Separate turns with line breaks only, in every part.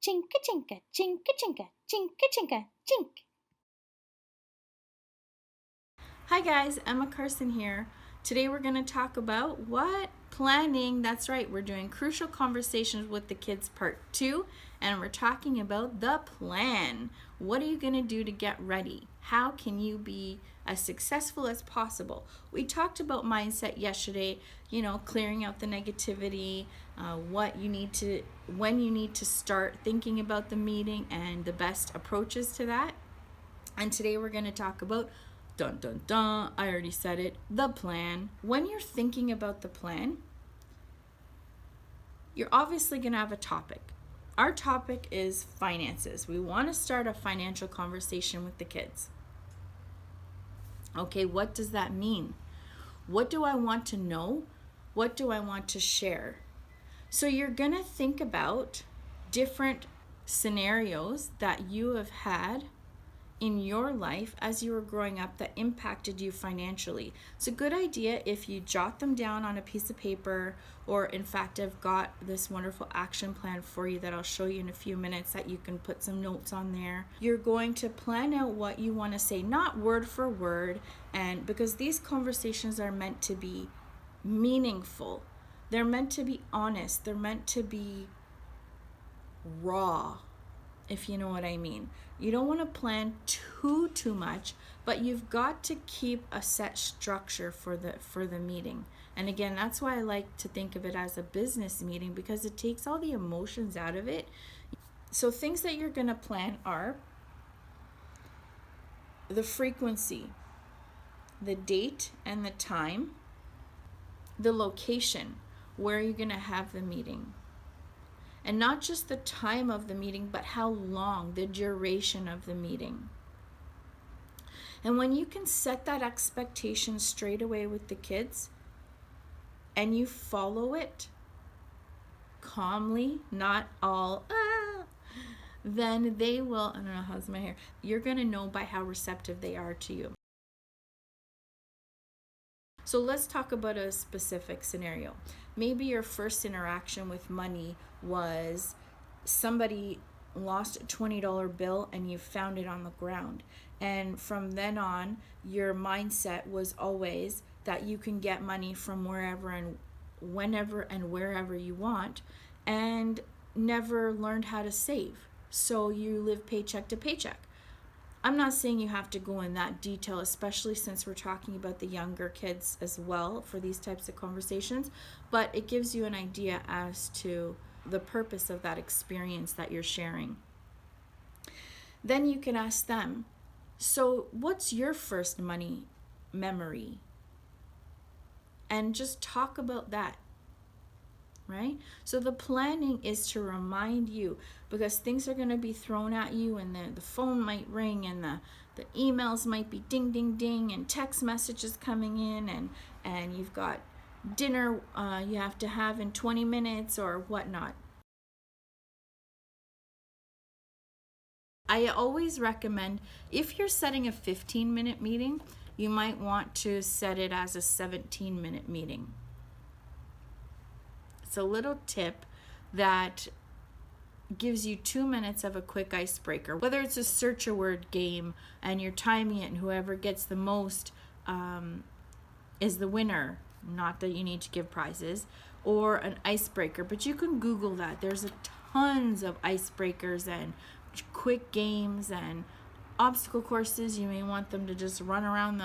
chinka chinka, chinka chinka, chinka chinka, chink. Hi guys, Emma Carson here. Today we're going to talk about planning. That's right, we're doing Crucial Conversations with the Kids Part 2, and we're talking about the plan. What are you going to do to get ready? How can you be as successful as possible? We talked about mindset yesterday, clearing out the negativity, when you need to start thinking about the meeting and the best approaches to that. And today we're going to talk about dun dun dun, I already said it, the plan. When you're thinking about the plan, you're obviously going to have a topic. Our topic is finances. We want to start a financial conversation with the kids. Okay, what does that mean? What do I want to know? What do I want to share? So you're going to think about different scenarios that you have had in your life as you were growing up that impacted you financially. It's a good idea if you jot them down on a piece of paper, or in fact I've got this wonderful action plan for you that I'll show you in a few minutes that you can put some notes on there. You're going to plan out what you want to say, not word for word, and because these conversations are meant to be meaningful, they're meant to be honest, they're meant to be raw, if you know what I mean. You don't want to plan too much, but you've got to keep a set structure for the meeting. And again, that's why I like to think of it as a business meeting, because it takes all the emotions out of it. So things that you're going to plan are the frequency, the date and the time, the location, where you're going to have the meeting. And not just the time of the meeting, but how long, the duration of the meeting. And when you can set that expectation straight away with the kids, and you follow it calmly, not all, then they will, I don't know, how's my hair? You're going to know by how receptive they are to you. So let's talk about a specific scenario. Maybe your first interaction with money was somebody lost a $20 bill and you found it on the ground. And from then on, your mindset was always that you can get money from wherever and whenever and wherever you want, and never learned how to save. So you live paycheck to paycheck. I'm not saying you have to go in that detail, especially since we're talking about the younger kids as well for these types of conversations, but it gives you an idea as to the purpose of that experience that you're sharing. Then you can ask them, so what's your first money memory? And just talk about that. Right? So the planning is to remind you, because things are going to be thrown at you, and the phone might ring, and the emails might be ding ding ding, and text messages coming in, and you've got dinner you have to have in 20 minutes or whatnot. I always recommend, if you're setting a 15-minute meeting, you might want to set it as a 17-minute meeting. It's a little tip that gives you 2 minutes of a quick icebreaker. Whether it's a search a word game and you're timing it, and whoever gets the most is the winner. Not that you need to give prizes, or an icebreaker, but you can Google that. There's tons of icebreakers and quick games and obstacle courses. You may want them to just run around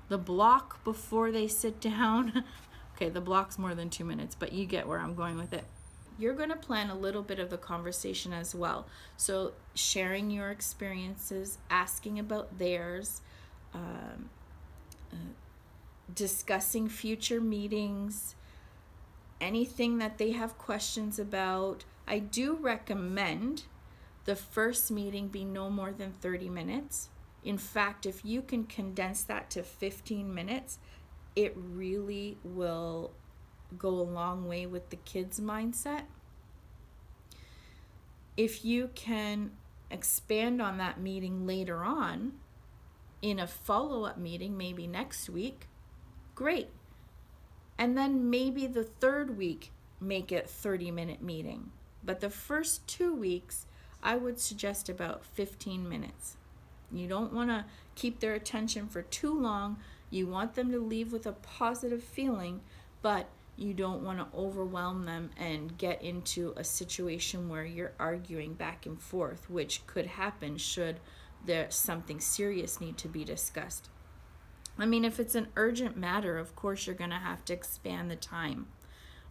the block before they sit down. Okay, the block's more than 2 minutes, but you get where I'm going with it. You're going to plan a little bit of the conversation as well. So sharing your experiences, asking about theirs, discussing future meetings, anything that they have questions about. I do recommend the first meeting be no more than 30 minutes. In fact, if you can condense that to 15 minutes, it really will go a long way with the kids' mindset. If you can expand on that meeting later on in a follow-up meeting, maybe next week, great. And then maybe the third week, make it 30-minute meeting. But the first 2 weeks, I would suggest about 15 minutes. You don't want to keep their attention for too long. You want them to leave with a positive feeling, but you don't want to overwhelm them and get into a situation where you're arguing back and forth, which could happen should there something serious need to be discussed. I mean, if it's an urgent matter, of course you're going to have to expand the time,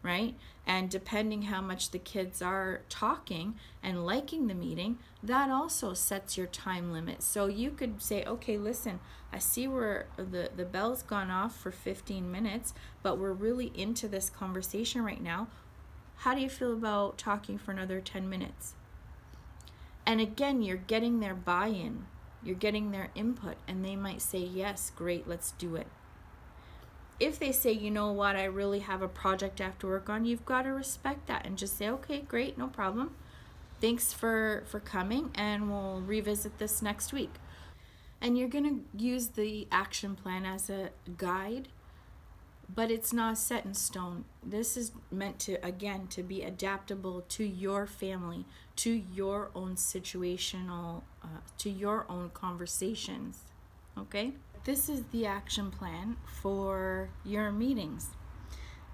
right? And depending how much the kids are talking and liking the meeting, that also sets your time limit. So you could say, okay, listen, I see where the bell's gone off for 15 minutes, but we're really into this conversation right now. How do you feel about talking for another 10 minutes? And again, you're getting their buy-in, you're getting their input, and they might say, yes, great, let's do it. If they say, you know what, I really have a project I have to work on, you've got to respect that and just say, okay, great, no problem. Thanks for coming, and we'll revisit this next week. And you're going to use the action plan as a guide, but it's not set in stone. This is meant to, again, to be adaptable to your family, to your own situational, to your own conversations, okay? This is the action plan for your meetings.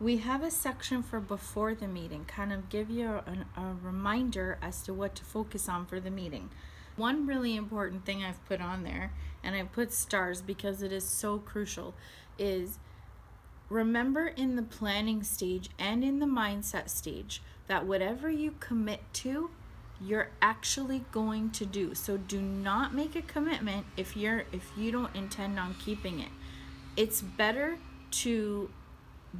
We have a section for before the meeting, kind of give you a reminder as to what to focus on for the meeting. One really important thing I've put on there, and I put stars because it is so crucial, is remember in the planning stage and in the mindset stage that whatever you commit to, you're actually going to do. So do not make a commitment if you don't intend on keeping it. It's better to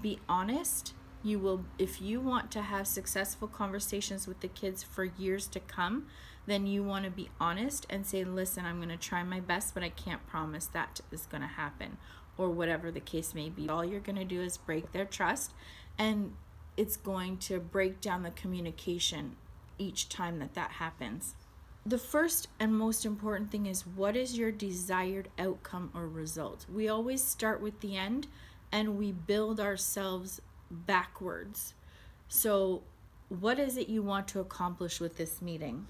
be honest. If you want to have successful conversations with the kids for years to come, then you want to be honest and say, listen, I'm going to try my best, but I can't promise that is going to happen, or whatever the case may be. All you're going to do is break their trust, and it's going to break down the communication each time that happens. The first and most important thing is, what is your desired outcome or result? We always start with the end and we build ourselves backwards. So what is it you want to accomplish with this meeting?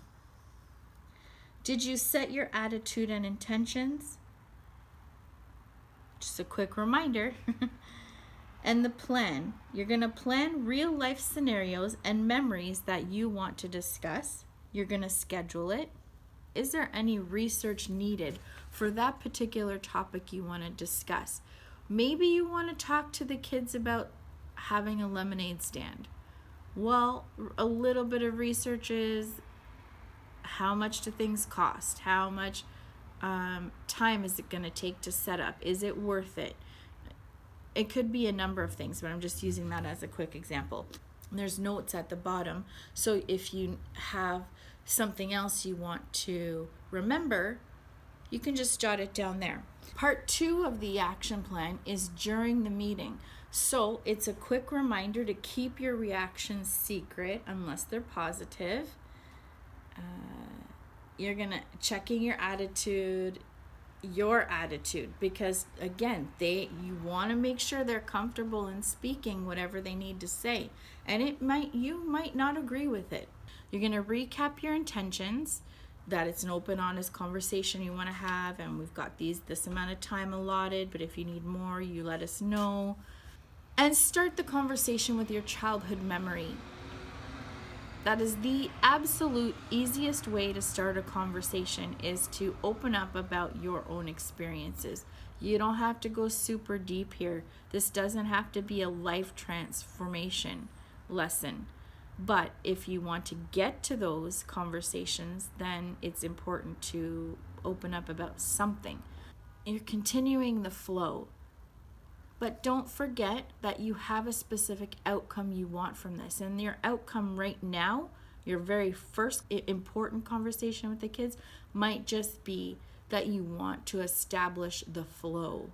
Did you set your attitude and intentions? Just a quick reminder. And the plan. You're going to plan real life scenarios and memories that you want to discuss. You're going to schedule it. Is there any research needed for that particular topic you want to discuss? Maybe you want to talk to the kids about having a lemonade stand. Well, a little bit of research is, how much do things cost? How much time is it going to take to set up? Is it worth it? It could be a number of things, but I'm just using that as a quick example. There's notes at the bottom, so if you have something else you want to remember, you can just jot it down there. Part 2 of the action plan is during the meeting. So it's a quick reminder to keep your reactions secret unless they're positive. You're gonna checking your attitude, because again, you want to make sure they're comfortable in speaking whatever they need to say, and you might not agree with it. You're going to recap your intentions, that it's an open, honest conversation you want to have, and we've got this amount of time allotted, but if you need more, you let us know. And start the conversation with your childhood memory. That is the absolute easiest way to start a conversation, is to open up about your own experiences. You don't have to go super deep here. This doesn't have to be a life transformation lesson. But if you want to get to those conversations, then it's important to open up about something. You're continuing the flow. But don't forget that you have a specific outcome you want from this. And your outcome right now, your very first important conversation with the kids, might just be that you want to establish the flow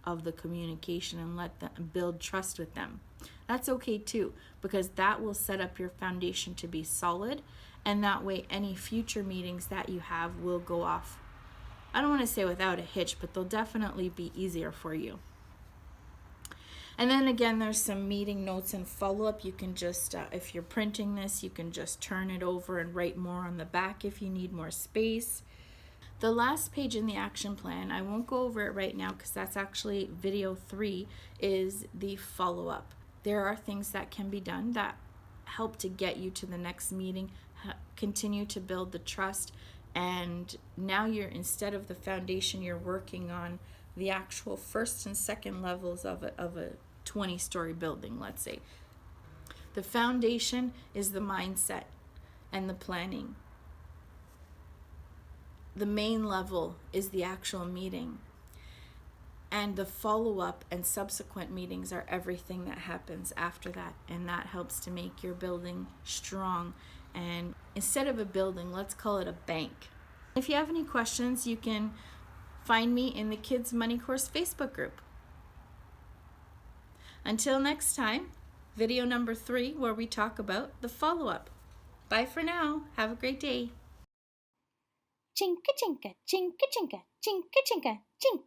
of the communication and let them build trust with them. That's okay too, because that will set up your foundation to be solid. And that way, any future meetings that you have will go off, I don't want to say without a hitch, but they'll definitely be easier for you. And then again, there's some meeting notes and follow-up. You can just, if you're printing this, you can just turn it over and write more on the back if you need more space. The last page in the action plan, I won't go over it right now because that's actually video 3, is the follow-up. There are things that can be done that help to get you to the next meeting, continue to build the trust, and now you're, instead of the foundation, you're working on the actual first and second levels of a 20-story building, let's say. The foundation is the mindset and the planning. The main level is the actual meeting. And the follow-up and subsequent meetings are everything that happens after that. And that helps to make your building strong. And instead of a building, let's call it a bank. If you have any questions, you can find me in the Kids Money Course Facebook group. Until next time, video number 3, where we talk about the follow-up. Bye for now. Have a great day.
Chinka chinka, chinka chinka, chinka chinka, chink.